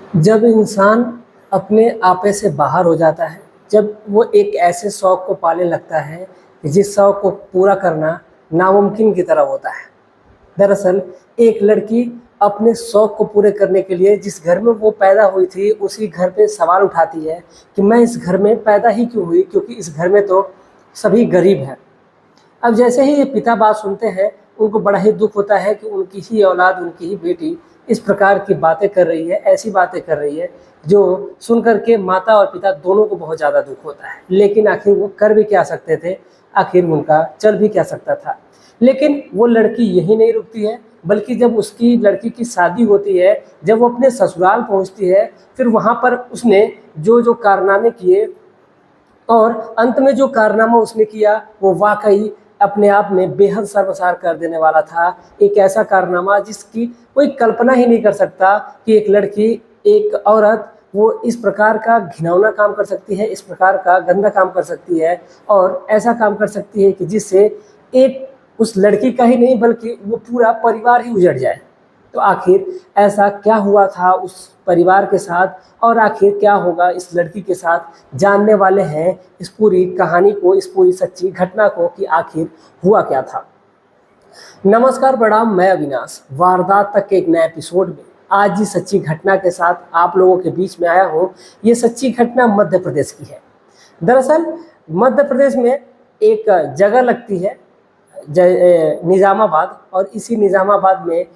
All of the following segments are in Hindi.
जब इंसान अपने आपे से बाहर हो जाता है, जब वो एक ऐसे शौक को पालने लगता है जिस शौक को पूरा करना नामुमकिन की तरह होता है। दरअसल एक लड़की अपने शौक को पूरे करने के लिए जिस घर में वो पैदा हुई थी, उसी घर पे सवाल उठाती है कि मैं इस घर में पैदा ही क्यों हुई, क्योंकि इस घर में तो सभी गरीब हैं। अब जैसे ही ये पिता बात सुनते हैं, उनको बड़ा ही दुख होता है कि उनकी ही औलाद, उनकी ही बेटी इस प्रकार की बातें कर रही है, ऐसी बातें कर रही है जो सुन कर के माता और पिता दोनों को बहुत ज़्यादा दुख होता है। लेकिन आखिर वो कर भी क्या सकते थे, आखिर उनका चल भी क्या सकता था। लेकिन वो लड़की यही नहीं रुकती है, बल्कि जब उसकी लड़की की शादी होती है, जब वो अपने ससुराल पहुंचती है, फिर वहाँ पर उसने जो जो कारनामे किए और अंत में जो कारनामा उसने किया वो वाकई अपने आप में बेहद शर्मसार कर देने वाला था। एक ऐसा कारनामा जिसकी कोई कल्पना ही नहीं कर सकता कि एक लड़की, एक औरत वो इस प्रकार का घिनौना काम कर सकती है, इस प्रकार का गंदा काम कर सकती है और ऐसा काम कर सकती है कि जिससे एक उस लड़की का ही नहीं बल्कि वो पूरा परिवार ही उजड़ जाए। तो आखिर ऐसा क्या हुआ था उस परिवार के साथ और आखिर क्या होगा इस लड़की के साथ, जानने वाले हैं इस पूरी कहानी को, इस पूरी सच्ची घटना को कि आखिर हुआ क्या था। नमस्कार, प्रणाम, मैं अविनाश वारदात तक के एक नए एपिसोड में आज इस सच्ची घटना के साथ आप लोगों के बीच में आया हूँ। ये सच्ची घटना मध्य प्रदेश की है। दरअसल मध्य प्रदेश में एक जगह लगती है निज़ामाबाद, और इसी निज़ामाबाद में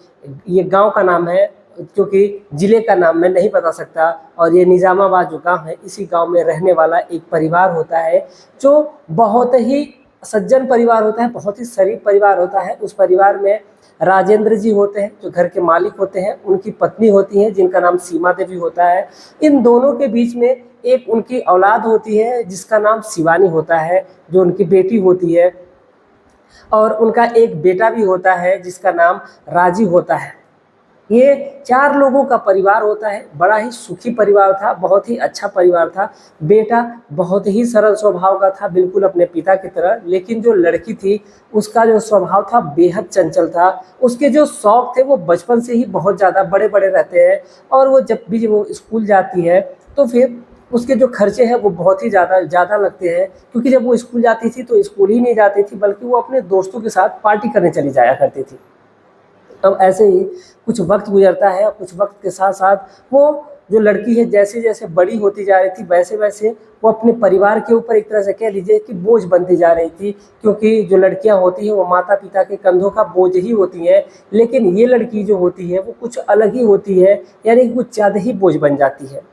ये गांव का नाम है, क्योंकि ज़िले का नाम मैं नहीं बता सकता। और ये निज़ामाबाद जो गांव है, इसी गांव में रहने वाला एक परिवार होता है जो बहुत ही सज्जन परिवार होता है, बहुत ही शरीफ परिवार होता है। उस परिवार में राजेंद्र जी होते हैं जो घर के मालिक होते हैं, उनकी पत्नी होती हैं जिनका नाम सीमा देवी होता है। इन दोनों के बीच में एक उनकी औलाद होती है जिसका नाम शिवानी होता है, जो उनकी बेटी होती है, और उनका एक बेटा भी होता है जिसका नाम राजी होता है। ये 4 लोगों का परिवार होता है। बड़ा ही सुखी परिवार था, बहुत ही अच्छा परिवार था। बेटा बहुत ही सरल स्वभाव का था, बिल्कुल अपने पिता की तरह। लेकिन जो लड़की थी उसका जो स्वभाव था बेहद चंचल था। उसके जो शौक थे वो बचपन से ही बहुत ज़्यादा बड़े बड़े रहते हैं, और वो जब भी वो स्कूल जाती है तो फिर उसके जो खर्चे हैं वो बहुत ही ज़्यादा लगते हैं, क्योंकि जब वो स्कूल जाती थी तो स्कूल ही नहीं जाती थी, बल्कि वो अपने दोस्तों के साथ पार्टी करने चली जाया करती थी। अब ऐसे ही कुछ वक्त गुजरता है, और कुछ वक्त के साथ साथ वो जो लड़की है जैसे जैसे बड़ी होती जा रही थी, वैसे वैसे वो अपने परिवार के ऊपर एक तरह से कह लीजिए कि बोझ बनती जा रही थी। क्योंकि जो लड़कियां होती हैं वो माता पिता के कंधों का बोझ ही होती हैं, लेकिन ये लड़की जो होती है वो कुछ अलग ही होती है, यानी कि कुछ ज़्यादा ही बोझ बन जाती है।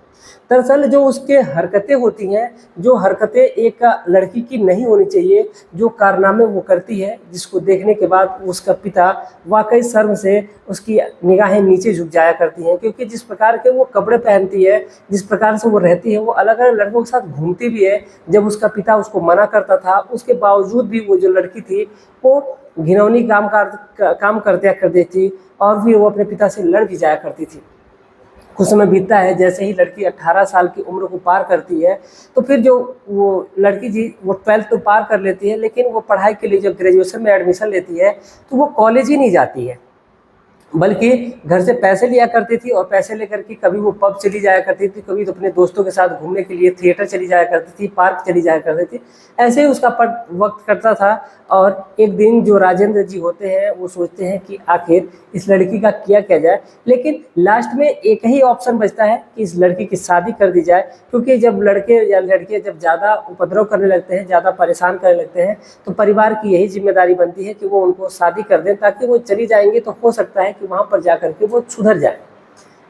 दरअसल जो उसके हरकतें होती हैं, जो हरकतें एक लड़की की नहीं होनी चाहिए, जो कारनामे वो करती है, जिसको देखने के बाद उसका पिता वाकई शर्म से उसकी निगाहें नीचे झुक जाया करती हैं। क्योंकि जिस प्रकार के वो कपड़े पहनती है, जिस प्रकार से वो रहती है, वो अलग अलग लड़कों के साथ घूमती भी है। जब उसका पिता उसको मना करता था, उसके बावजूद भी वो जो लड़की थी वो घिनौनी काम कर देती थी, और फिर वो अपने पिता से लड़ भी जाया करती थी। कुछ समय बीतता है, जैसे ही लड़की 18 साल की उम्र को पार करती है तो फिर जो वो लड़की जी वो 12th तो पार कर लेती है, लेकिन वो पढ़ाई के लिए जब ग्रेजुएशन में एडमिशन लेती है तो वो कॉलेज ही नहीं जाती है, बल्कि घर से पैसे लिया करती थी, और पैसे लेकर के कभी वो पब चली जाया करती थी, कभी तो अपने दोस्तों के साथ घूमने के लिए थिएटर चली जाया करती थी, पार्क चली जाया करती थी। ऐसे ही उसका वक्त कटता था। और एक दिन जो राजेंद्र जी होते हैं वो सोचते हैं कि आखिर इस लड़की का किया जाए, लेकिन लास्ट में एक ही ऑप्शन बचता है कि इस लड़की की शादी कर दी जाए। क्योंकि जब लड़के या लड़कियां जब ज़्यादा उपद्रव करने लगते हैं, ज़्यादा परेशान करने लगते हैं, तो परिवार की यही जिम्मेदारी बनती है कि वो उनको शादी कर दें, ताकि वो चली जाएंगे तो हो सकता है कि वहाँ पर जा कर के वो सुधर जाए।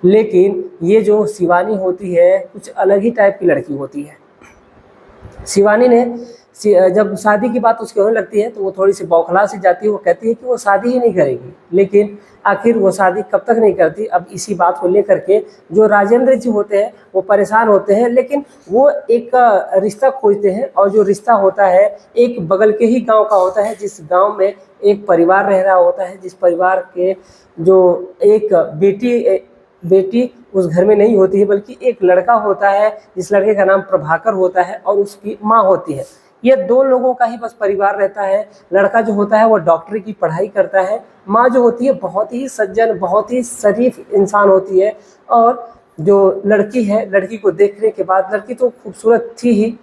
लेकिन ये जो शिवानी होती है कुछ अलग ही टाइप की लड़की होती है। शिवानी ने जब शादी की बात उसकी होने लगती है तो वो थोड़ी सी बौखला सी जाती है। वो कहती है कि वो शादी ही नहीं करेगी, लेकिन आखिर वो शादी कब तक नहीं करती। अब इसी बात को लेकर के जो राजेंद्र जी होते हैं वो परेशान होते हैं, लेकिन वो एक रिश्ता खोजते हैं, और जो रिश्ता होता है एक बगल के ही गांव का होता है, जिस गांव में एक परिवार रह रहा होता है, जिस परिवार के जो एक बेटी उस घर में नहीं होती है, बल्कि एक लड़का होता है, जिस लड़के का नाम प्रभाकर होता है, और उसकी माँ होती है। ये 2 लोगों का ही बस परिवार रहता है। लड़का जो होता है वो डॉक्टरी की पढ़ाई करता है, माँ जो होती है बहुत ही सज्जन, बहुत ही शरीफ इंसान होती है, और जो लड़की है, लड़की को देखने के बाद, लड़की तो खूबसूरत थी ही,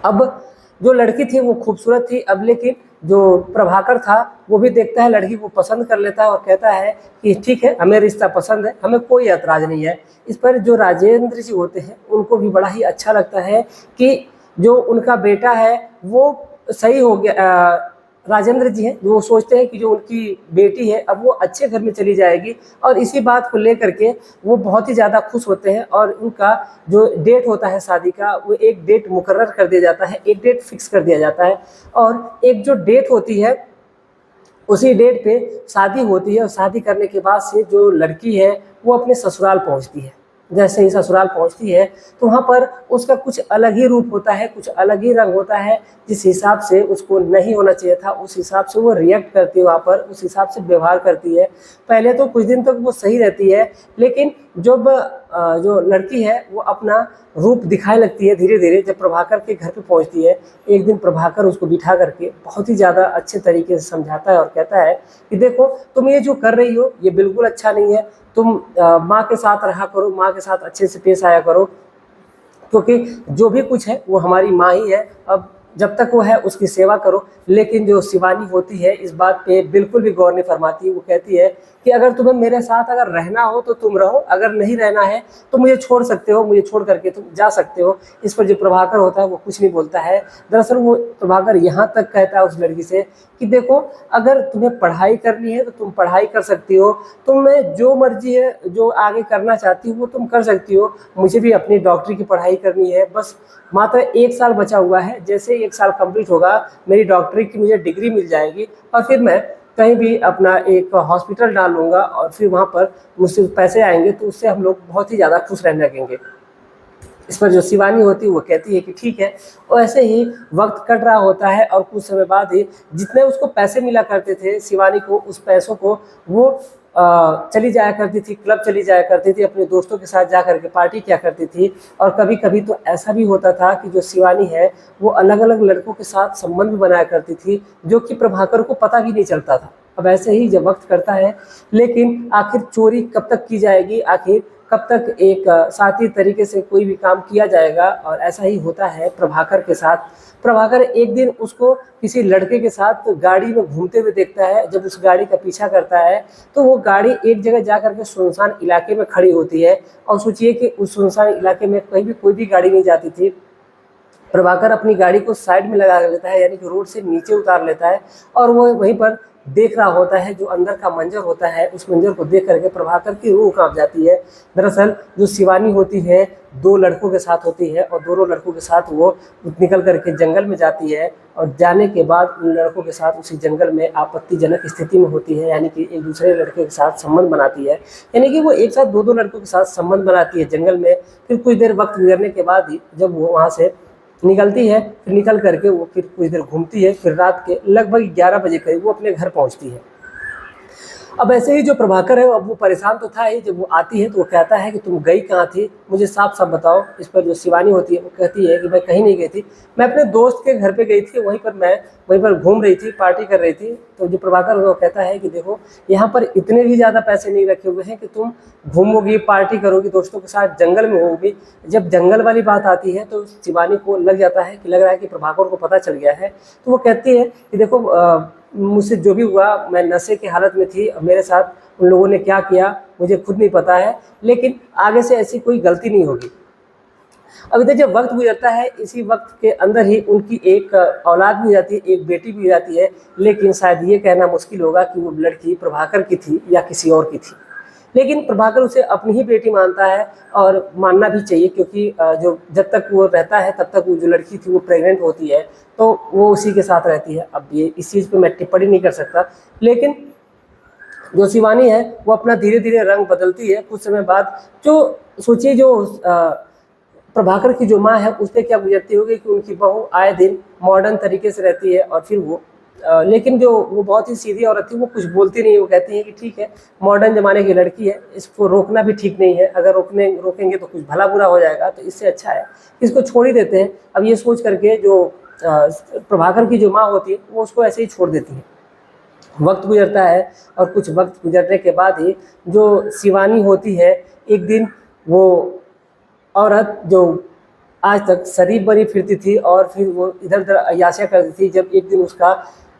अब जो लड़की थी वो खूबसूरत थी, अब लेकिन जो प्रभाकर था वो भी देखता है, लड़की को पसंद कर लेता है और कहता है कि ठीक है, हमें रिश्ता पसंद है, हमें कोई ऐतराज़ नहीं है। इस पर जो राजेंद्र जी होते हैं उनको भी बड़ा ही अच्छा लगता है कि जो उनका बेटा है वो सही हो गया। राजेंद्र जी हैं जो सोचते हैं कि जो उनकी बेटी है अब वो अच्छे घर में चली जाएगी, और इसी बात को लेकर के वो बहुत ही ज़्यादा खुश होते हैं, और उनका जो डेट होता है शादी का वो एक डेट मुकर्रर कर दिया जाता है, एक डेट फिक्स कर दिया जाता है, और एक जो डेट होती है उसी डेट पे शादी होती है। और शादी करने के बाद से जो लड़की है वो अपने ससुराल पहुंचती है। जैसे ही ससुराल पहुंचती है तो वहाँ पर उसका कुछ अलग ही रूप होता है, कुछ अलग ही रंग होता है, जिस हिसाब से उसको नहीं होना चाहिए था उस हिसाब से वो रिएक्ट करती है, वहाँ पर उस हिसाब से व्यवहार करती है। पहले तो कुछ दिन तक वो सही रहती है, लेकिन जब जो लड़की है वो अपना रूप दिखाने लगती है धीरे धीरे, जब प्रभाकर के घर पे पहुंचती है, एक दिन प्रभाकर उसको बिठा करके बहुत ही ज़्यादा अच्छे तरीके से समझाता है और कहता है कि देखो तुम ये जो कर रही हो ये बिल्कुल अच्छा नहीं है, तुम माँ के साथ रहा करो, माँ के साथ अच्छे से पेश आया करो, क्योंकि जो भी कुछ है वो हमारी माँ ही है, अब जब तक वो है उसकी सेवा करो। लेकिन जो शिवानी होती है इस बात पे बिल्कुल भी गौर नहीं फरमाती, वो कहती है कि अगर तुम्हें मेरे साथ अगर रहना हो तो तुम रहो, अगर नहीं रहना है तो मुझे छोड़ सकते हो, मुझे छोड़ करके तुम जा सकते हो। इस पर जो प्रभाकर होता है वो कुछ नहीं बोलता है। दरअसल वो प्रभाकर यहाँ तक कहता है उस लड़की से कि देखो अगर तुम्हें पढ़ाई करनी है तो तुम पढ़ाई कर सकती हो, तुम्हें जो मर्जी है जो आगे करना चाहती हो वो तुम कर सकती हो, मुझे भी अपनी डॉक्टरी की पढ़ाई करनी है, बस मात्र 1 साल बचा हुआ है, जैसे 1 साल कंप्लीट होगा मेरी डॉक्टरी की मुझे डिग्री मिल जाएगी, और फिर मैं कहीं भी अपना एक हॉस्पिटल डाल लूँगा, और फिर वहाँ पर मुझसे पैसे आएंगे तो उससे हम लोग बहुत ही ज़्यादा खुश रहने लगेंगे। इस पर जो शिवानी होती है वो कहती है कि ठीक है। और ऐसे ही वक्त कट रहा होता है, और कुछ समय बाद ही जितने उसको पैसे मिला करते थे शिवानी को, उस पैसों को वो चली जाया करती थी, क्लब चली जाया करती थी, अपने दोस्तों के साथ जा करके पार्टी किया करती थी। और कभी कभी तो ऐसा भी होता था कि जो शिवानी है वो अलग अलग लड़कों के साथ संबंध बनाया करती थी, जो कि प्रभाकर को पता भी नहीं चलता था। अब ऐसे ही जब वक्त करता है, लेकिन आखिर चोरी कब तक की जाएगी, आखिर कब तक एक साथी तरीके से कोई भी काम किया जाएगा। और ऐसा ही होता है प्रभाकर के साथ। प्रभाकर एक दिन उसको किसी लड़के के साथ गाड़ी में घूमते हुए देखता है। जब उस गाड़ी का पीछा करता है तो वो गाड़ी एक जगह जा करके सुनसान इलाके में खड़ी होती है, और सोचिए कि उस सुनसान इलाके में कहीं भी कोई भी गाड़ी नहीं जाती थी। प्रभाकर अपनी गाड़ी को साइड में लगा लेता है, यानी कि रोड से नीचे उतार लेता है, और वो वहीं पर देख रहा होता है जो अंदर का मंजर होता है। उस मंजर को देख करके प्रभाकर की रूह कांप जाती है। दरअसल जो शिवानी होती है 2 लड़कों के साथ होती है, और दोनों लड़कों के साथ वो निकल करके जंगल में जाती है, और जाने के बाद उन लड़कों के साथ उसी जंगल में आपत्तिजनक स्थिति में होती है, यानी कि एक दूसरे लड़के के साथ संबंध बनाती है। यानी कि वो एक साथ 2-2 लड़कों के साथ संबंध बनाती है जंगल में। फिर कुछ देर वक्त गुजरने के बाद ही जब वो वहाँ से निकलती है, फिर निकल करके वो फिर कुछ देर घूमती है, फिर रात के लगभग 11 बजे करीब वो अपने घर पहुंचती है। अब ऐसे ही जो प्रभाकर है अब वो परेशान तो था ही, जब वो आती है तो वो कहता है कि तुम गई कहाँ थी, मुझे साफ साफ बताओ। इस पर जो शिवानी होती है वो कहती है कि मैं कहीं नहीं गई थी, मैं अपने दोस्त के घर पे गई थी, वहीं पर घूम रही थी, पार्टी कर रही थी। तो जो प्रभाकर वो कहता है कि देखो यहाँ पर इतने भी ज़्यादा पैसे नहीं रखे हुए हैं कि तुम घूमोगी, पार्टी करोगी, दोस्तों के साथ जंगल में होगी। जब जंगल वाली बात आती है तो शिवानी को लग जाता है कि लग रहा है कि प्रभाकर को पता चल गया है। तो वो कहती है कि देखो मुझसे जो भी हुआ मैं नशे की हालत में थी, मेरे साथ उन लोगों ने क्या किया मुझे खुद नहीं पता है, लेकिन आगे से ऐसी कोई गलती नहीं होगी। अब इधर जब वक्त गुजरता है, इसी वक्त के अंदर ही उनकी एक औलाद भी हो जाती है, एक बेटी भी हो जाती है। लेकिन शायद ये कहना मुश्किल होगा कि वो लड़की प्रभाकर की थी या किसी और की थी, लेकिन प्रभाकर उसे अपनी ही बेटी मानता है, और मानना भी चाहिए, क्योंकि जो जब तक वो रहता है तब तक वो जो लड़की थी वो प्रेग्नेंट होती है, तो वो उसी के साथ रहती है। अब ये इस चीज़ पे मैं टिप्पणी नहीं कर सकता, लेकिन जो शिवानी है वो अपना धीरे धीरे रंग बदलती है। कुछ समय बाद जो सोचिए जो प्रभाकर की जो माँ है उस पर क्या गुजरती होगी कि उनकी बहू आए दिन मॉडर्न तरीके से रहती है, और फिर वो लेकिन जो वो बहुत ही सीधी औरत थी वो कुछ बोलती नहीं है। वो कहती है कि ठीक है, मॉडर्न ज़माने की लड़की है, इसको रोकना भी ठीक नहीं है, अगर रोकेंगे तो कुछ भला बुरा हो जाएगा, तो इससे अच्छा है इसको छोड़ ही देते हैं। अब ये सोच करके जो प्रभाकर की जो माँ होती है वो उसको ऐसे ही छोड़ देती है। वक्त गुजरता है और कुछ वक्त गुजरने के बाद ही जो शिवानी होती है, एक दिन वो औरत जो आज तक शरीफ बनी फिरती थी और फिर वो इधर उधर अय्याशियाँ करती थी, जब एक दिन उसका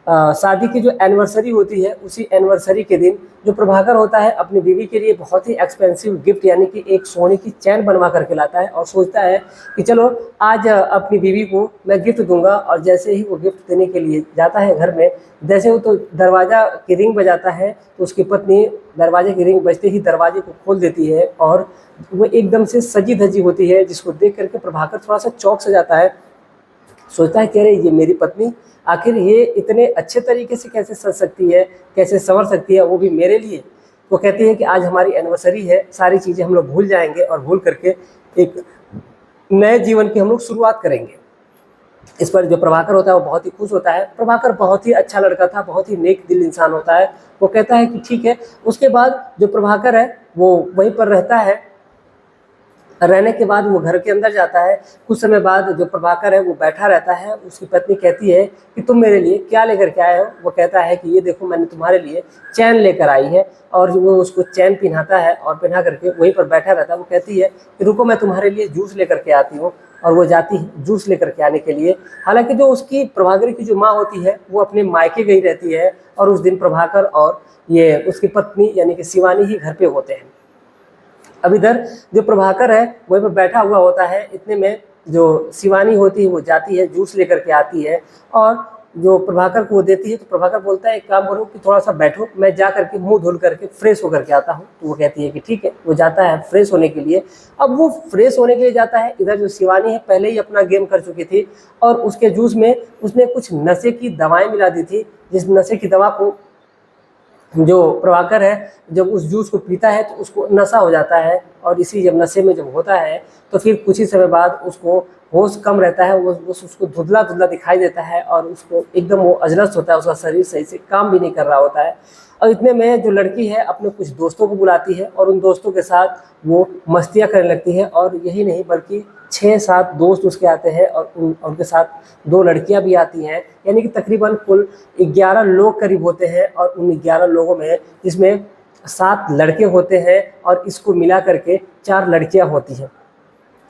शादी की जो एनिवर्सरी होती है, उसी एनिवर्सरी के दिन जो प्रभाकर होता है अपनी बीवी के लिए बहुत ही एक्सपेंसिव गिफ्ट यानी कि एक सोने की चैन बनवा करके लाता है और सोचता है कि चलो आज अपनी बीवी को मैं गिफ्ट दूंगा। और जैसे ही वो गिफ्ट देने के लिए जाता है घर में, जैसे वो तो दरवाज़ा की रिंग बजाता है तो उसकी पत्नी दरवाजे की रिंग बजते ही दरवाजे को खोल देती है और वो एकदम से सजी धजी होती है, जिसको देख करके प्रभाकर थोड़ा सा चौंक सा जाता है। सोचता है कि अरे ये मेरी पत्नी, आखिर ये इतने अच्छे तरीके से कैसे सज सकती है, कैसे संवर सकती है, वो भी मेरे लिए। वो कहती है कि आज हमारी एनिवर्सरी है, सारी चीज़ें हम लोग भूल जाएंगे और भूल करके एक नए जीवन की हम लोग शुरुआत करेंगे। इस पर जो प्रभाकर होता है वो बहुत ही खुश होता है। प्रभाकर बहुत ही अच्छा लड़का था, बहुत ही नेक दिल इंसान होता है। वो कहता है कि ठीक है। उसके बाद जो प्रभाकर है वो वहीं पर रहता है। रहने के बाद वो घर के अंदर जाता है। कुछ समय बाद जो प्रभाकर है वो बैठा रहता है। उसकी पत्नी कहती है कि तुम मेरे लिए क्या लेकर के आए हो। वो कहता है कि ये देखो मैंने तुम्हारे लिए चैन लेकर आई है, और वो उसको चैन पहनाता है और पहना करके वहीं पर बैठा रहता है। वो कहती है कि रुको मैं तुम्हारे लिए जूस लेकर के आती हूँ, और वो जाती है जूस लेकर के आने के लिए। हालांकि जो उसकी प्रभाकर की जो माँ होती है वो अपने मायके गई रहती है, और उस दिन प्रभाकर और ये उसकी पत्नी यानी कि शिवानी ही घर पे होते हैं। अब इधर जो प्रभाकर है वहीं पर बैठा हुआ होता है। इतने में जो शिवानी होती है वो जाती है, जूस लेकर के आती है और जो प्रभाकर को वो देती है। तो प्रभाकर बोलता है एक काम करो कि थोड़ा सा बैठो, मैं जा करके मुंह धुल करके फ्रेश होकर के आता हूँ। तो वो कहती है कि ठीक है। वो जाता है फ्रेश होने के लिए। अब वो फ्रेश होने के लिए जाता है, इधर जो शिवानी है पहले ही अपना गेम कर चुकी थी, और उसके जूस में उसने कुछ नशे की दवाएं मिला दी थी, जिस नशे की दवा को जो प्रभाकर है जब उस जूस को पीता है तो उसको नशा हो जाता है। और इसी जब नशे में जब होता है तो फिर कुछ ही समय बाद उसको होश कम रहता है, वो उसको धुंधला धुंधला दिखाई देता है और उसको एकदम वो अजनस्त होता है, उसका शरीर सही से काम भी नहीं कर रहा होता है। और इतने में जो लड़की है अपने कुछ दोस्तों को बुलाती है और उन दोस्तों के साथ वो मस्तियाँ करने लगती है। और यही नहीं बल्कि 6-7 दोस्त उसके आते हैं और उनके साथ 2 लड़कियां भी आती हैं, यानी कि तकरीबन कुल 11 लोग करीब होते हैं। और उन 11 लोगों में जिसमें 7 लड़के होते हैं और इसको मिला करके 4 लड़कियां होती हैं।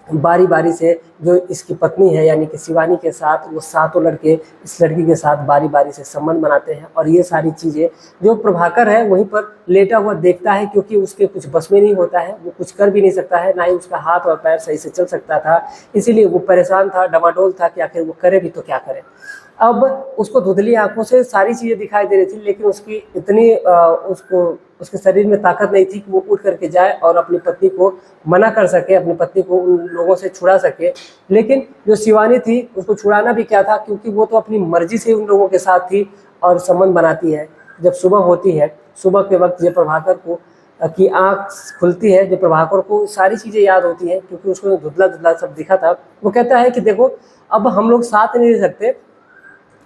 बारी बारी से जो इसकी पत्नी है यानी कि शिवानी के साथ वो 7 लड़के इस लड़की के साथ बारी बारी से संबंध बनाते हैं। और ये सारी चीज़ें जो प्रभाकर है वहीं पर लेटा हुआ देखता है, क्योंकि उसके कुछ बस में नहीं होता है, वो कुछ कर भी नहीं सकता है, ना ही उसका हाथ और पैर सही से चल सकता था। इसीलिए वो परेशान था, डमाडोल था कि आखिर वो करे भी तो क्या करे। अब उसको धुंधली आंखों से सारी चीज़ें दिखाई दे रही थी, लेकिन उसकी इतनी उसको उसके शरीर में ताकत नहीं थी कि वो उठ करके जाए और अपनी पत्नी को मना कर सके, अपनी पत्नी को उन लोगों से छुड़ा सके। लेकिन जो शिवानी थी उसको छुड़ाना भी क्या था, क्योंकि वो तो अपनी मर्जी से उन लोगों के साथ थी और संबंध बनाती है। जब सुबह होती है, सुबह के वक्त जब प्रभाकर को की आँख खुलती है, जो प्रभाकर को सारी चीज़ें याद होती हैं, क्योंकि उसको धुंधला धुंधला सब दिखा था। वो कहता है कि देखो अब हम लोग साथ नहीं रह सकते,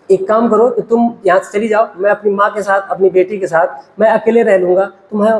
एक काम करो कि तुम यहाँ से चली जाओ, मैं अपनी माँ के साथ अपनी बेटी के साथ मैं अकेले रह लूँगा,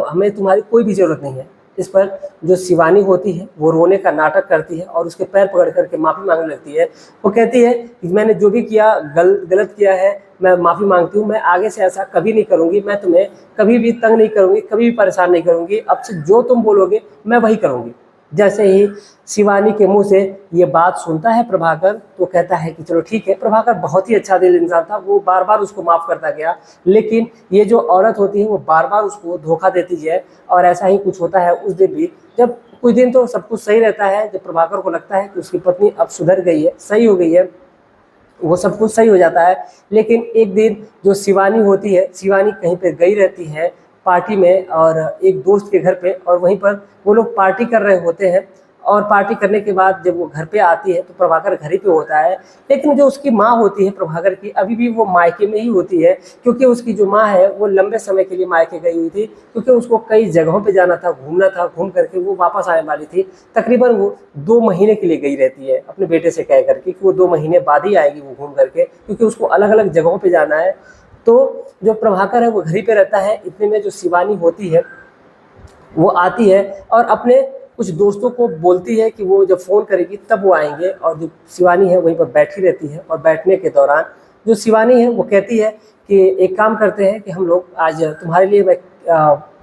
हमें तुम्हारी कोई भी ज़रूरत नहीं है। इस पर जो शिवानी होती है वो रोने का नाटक करती है और उसके पैर पकड़ करके माफ़ी मांगने लगती है। वो कहती है कि मैंने जो भी किया गलत किया है, मैं माफ़ी मांगती हूँ, मैं आगे से ऐसा कभी नहीं करूँगी, मैं तुम्हें कभी भी तंग नहीं करूँगी, कभी भी परेशान नहीं करूँगी, अब से जो तुम बोलोगे मैं वही करूँगी। जैसे ही शिवानी के मुंह से ये बात सुनता है प्रभाकर, तो कहता है कि चलो ठीक है। प्रभाकर बहुत ही अच्छा दिल इंसान था, वो बार बार उसको माफ़ करता गया, लेकिन ये जो औरत होती है वो बार बार उसको धोखा देती है। और ऐसा ही कुछ होता है उस दिन भी। जब कुछ दिन तो सब कुछ सही रहता है, जब प्रभाकर को लगता है कि उसकी पत्नी अब सुधर गई है, सही हो गई है, वो सब कुछ सही हो जाता है। लेकिन एक दिन जो शिवानी होती है, शिवानी कहीं पे गई रहती है पार्टी में और एक दोस्त के घर पे, और वहीं पर वो लोग पार्टी कर रहे होते हैं। और पार्टी करने के बाद जब वो घर पे आती है तो प्रभाकर घर ही पे होता है। लेकिन जो उसकी माँ होती है प्रभाकर की, अभी भी वो मायके में ही होती है, क्योंकि उसकी जो माँ है वो लंबे समय के लिए मायके गई हुई थी, क्योंकि उसको कई जगहों पे जाना था, घूमना था, घूम करके वो वापस आने वाली थी। तकरीबन वो 2 महीने के लिए गई रहती है अपने बेटे से कह करके कि वो 2 महीने बाद ही आएगी वो घूम करके, क्योंकि उसको अलग अलग जगहों पर जाना है। तो जो प्रभाकर है वो घर ही पे रहता है। इतने में जो शिवानी होती है वो आती है और अपने कुछ दोस्तों को बोलती है कि वो जब फ़ोन करेगी तब वो आएंगे। और जो शिवानी है वहीं पर बैठी रहती है, और बैठने के दौरान जो शिवानी है वो कहती है कि एक काम करते हैं कि हम लोग आज तुम्हारे लिए मैं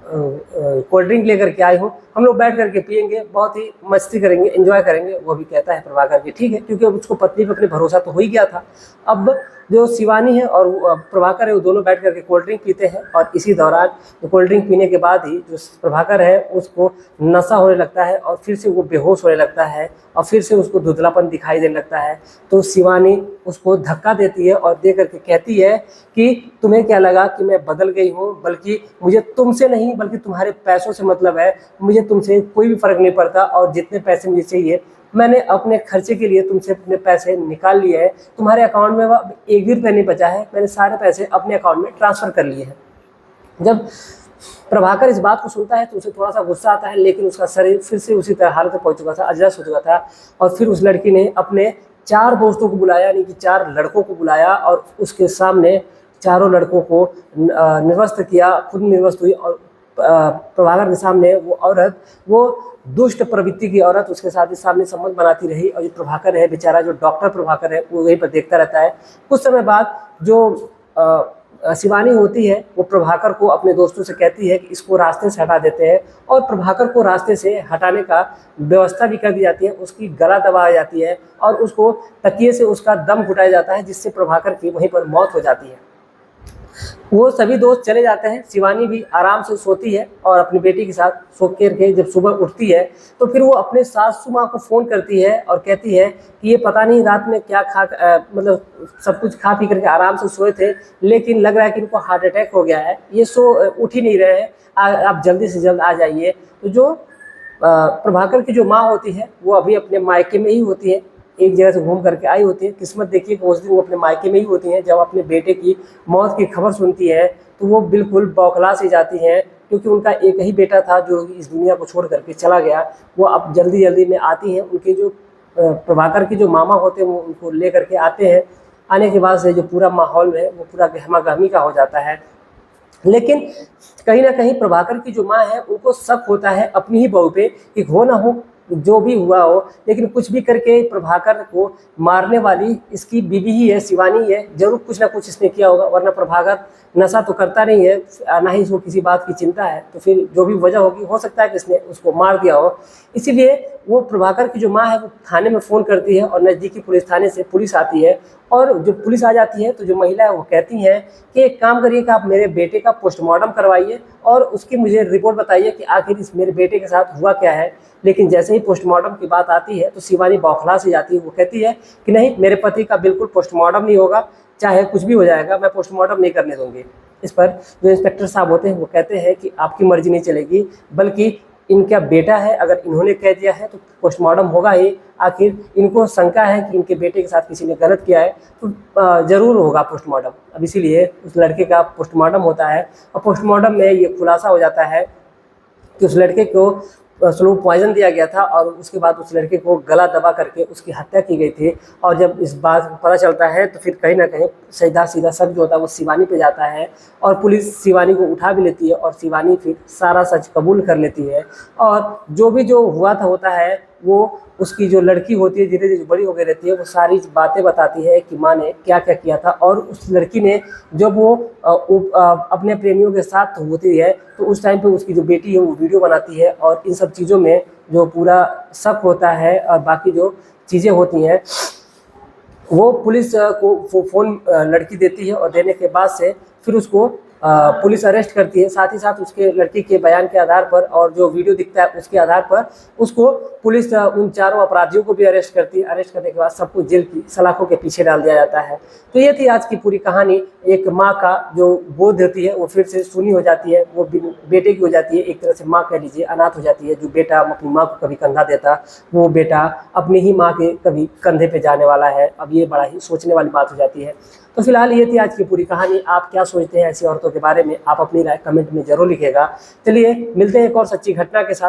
कोल्ड ड्रिंक लेकर के आई हूँ, हम लोग बैठ करके पियेंगे, बहुत ही मस्ती करेंगे, एंजॉय करेंगे। वो भी कहता है प्रभाकर की ठीक है, क्योंकि अब उसको पत्नी पे अपने भरोसा तो हो ही गया था। अब जो शिवानी है और प्रभाकर है वो दोनों बैठ करके कोल्ड ड्रिंक पीते हैं, और इसी दौरान कोल्ड ड्रिंक पीने के बाद ही जो प्रभाकर है उसको नशा होने लगता है और फिर से वो बेहोश होने लगता है और फिर से उसको धुंधलापन दिखाई देने लगता है। तो शिवानी उसको धक्का देती है और दे करके कहती है कि तुम्हें क्या लगा कि मैं बदल गई हूँ, बल्कि मुझे तुमसे नहीं बल्कि तुम्हारे पैसों से मतलब है, मुझे तुमसे कोई भी फर्क नहीं पड़ता, और जितने पैसे मुझे चाहिए मैंने अपने खर्चे के लिए तुमसे अपने पैसे निकाल लिए हैं, तुम्हारे अकाउंट में वह एक भी रुपया नहीं बचा है, मैंने सारे पैसे अपने अकाउंट में ट्रांसफ़र कर लिए हैं। जब प्रभाकर इस बात को सुनता है तो उसे थोड़ा सा गुस्सा आता है, लेकिन उसका शरीर फिर से उसी तरह हालत में पहुंच चुका था, अजरस हो चुका था। और फिर उस लड़की ने अपने 4 दोस्तों को बुलाया, यानी कि 4 लड़कों को बुलाया, और उसके सामने चारों लड़कों को निर्वस्त्र किया, खुद निर्वस्त्र हुई, और प्रभाकर के सामने वो औरत, वो दुष्ट प्रवृत्ति की औरत उसके साथ ही सामने संबंध बनाती रही। और ये प्रभाकर है बेचारा, जो डॉक्टर प्रभाकर है, वो वहीं पर देखता रहता है। कुछ समय बाद जो शिवानी होती है वो प्रभाकर को अपने दोस्तों से कहती है कि इसको रास्ते से हटा देते हैं, और प्रभाकर को रास्ते से हटाने का व्यवस्था भी कर दी जाती है। उसकी गला दबाई जाती है और उसको तकिए से उसका दम घुटाया जाता है, जिससे प्रभाकर की वहीं पर मौत हो जाती है। वो सभी दोस्त चले जाते हैं, शिवानी भी आराम से सोती है और अपनी बेटी के साथ सो करके जब सुबह उठती है तो फिर वो अपने सासू माँ को फ़ोन करती है और कहती है कि ये पता नहीं रात में क्या मतलब सब कुछ खा पी करके आराम से सोए थे, लेकिन लग रहा है कि इनको हार्ट अटैक हो गया है, ये उठ ही नहीं रहे हैं, आप जल्दी से जल्द आ जाइए। तो जो प्रभाकर की जो माँ होती है वो अभी अपने मायके में ही होती है, एक जगह से घूम करके आई होती है। किस्मत देखिए कि उस दिन वो अपने मायके में ही होती हैं। जब अपने बेटे की मौत की खबर सुनती है तो वो बिल्कुल बौखला सी जाती हैं, क्योंकि उनका एक ही बेटा था जो इस दुनिया को छोड़ करके चला गया। वो अब जल्दी जल्दी में आती हैं, उनके जो प्रभाकर के जो मामा होते हैं वो उनको ले करके आते हैं। आने के बाद से जो पूरा माहौल है वो पूरा गहमा गहमी का हो जाता है। लेकिन कहीं ना कहीं प्रभाकर की जो माँ है उनको शक होता है अपनी ही बहू पे कि हो ना हो जो भी हुआ हो, लेकिन कुछ भी करके प्रभाकर को मारने वाली इसकी बीवी ही है, शिवानी है। जरूर कुछ ना कुछ इसने किया होगा, वरना प्रभाकर नशा तो करता नहीं है, ना ही इसको किसी बात की चिंता है। तो फिर जो भी वजह होगी, हो सकता है कि इसने उसको मार दिया हो। इसीलिए वो प्रभाकर की जो माँ है वो थाने में फ़ोन करती है और नज़दीकी पुलिस थाने से पुलिस आती है। और जो पुलिस आ जाती है तो जो महिला है वो कहती हैं कि एक काम करिए कि आप मेरे बेटे का पोस्टमार्टम करवाइए और उसकी मुझे रिपोर्ट बताइए कि आखिर इस मेरे बेटे के साथ हुआ क्या है। लेकिन जैसे ही पोस्टमार्टम की बात आती है तो शिवानी बौखला से जाती है। वो कहती है कि नहीं, मेरे पति का बिल्कुल पोस्टमार्टम नहीं होगा, चाहे कुछ भी हो जाएगा, मैं पोस्टमार्टम नहीं करने दूंगी। इस पर जो इंस्पेक्टर साहब होते हैं वो कहते हैं कि आपकी मर्जी नहीं चलेगी, बल्कि इनका बेटा है, अगर इन्होंने कह दिया है तो पोस्टमार्टम होगा ही। आखिर इनको शंका है कि इनके बेटे के साथ किसी ने गलत किया है तो ज़रूर होगा पोस्टमार्टम। अब इसीलिए उस लड़के का पोस्टमार्टम होता है और पोस्टमार्टम में ये खुलासा हो जाता है कि उस लड़के को स्लो पॉइजन दिया गया था और उसके बाद उस लड़के को गला दबा करके उसकी हत्या की गई थी। और जब इस बात को पता चलता है तो फिर कहीं ना कहीं सीधा शक जो होता है वो शिवानी पे जाता है और पुलिस शिवानी को उठा भी लेती है और शिवानी फिर सारा सच कबूल कर लेती है। और जो हुआ था होता है वो उसकी जो लड़की होती है धीरे धीरे बड़ी हो गई रहती है, वो सारी बातें बताती है कि माँ ने क्या क्या किया था। और उस लड़की ने जब वो अपने प्रेमियों के साथ होती है तो उस टाइम पे उसकी जो बेटी है वो वीडियो बनाती है और इन सब चीज़ों में जो पूरा शक होता है और बाकी जो चीज़ें होती हैं वो पुलिस को फ़ोन लड़की देती है और देने के बाद से फिर उसको पुलिस अरेस्ट करती है। साथ ही साथ उसके लड़की के बयान के आधार पर और जो वीडियो दिखता है उसके आधार पर उसको पुलिस उन चारों अपराधियों को भी अरेस्ट करती है। अरेस्ट करने के बाद सबको जेल की सलाखों के पीछे डाल दिया जाता है। तो ये थी आज की पूरी कहानी। एक माँ का जो बोध होती है वो फिर से सुनी हो जाती है, वो बेटे की हो जाती है। एक तरह से माँ कह लीजिए अनाथ हो जाती है। जो बेटा अपनी माँ को कभी कंधा देता वो बेटा अपनी ही माँ के कभी कंधे पे जाने वाला है। अब ये बड़ा ही सोचने वाली बात हो जाती है। तो फिलहाल ये थी आज की पूरी कहानी। आप क्या सोचते हैं ऐसी औरतों के बारे में, आप अपनी राय कमेंट में जरूर लिखिएगा। चलिए मिलते हैं एक और सच्ची घटना के साथ।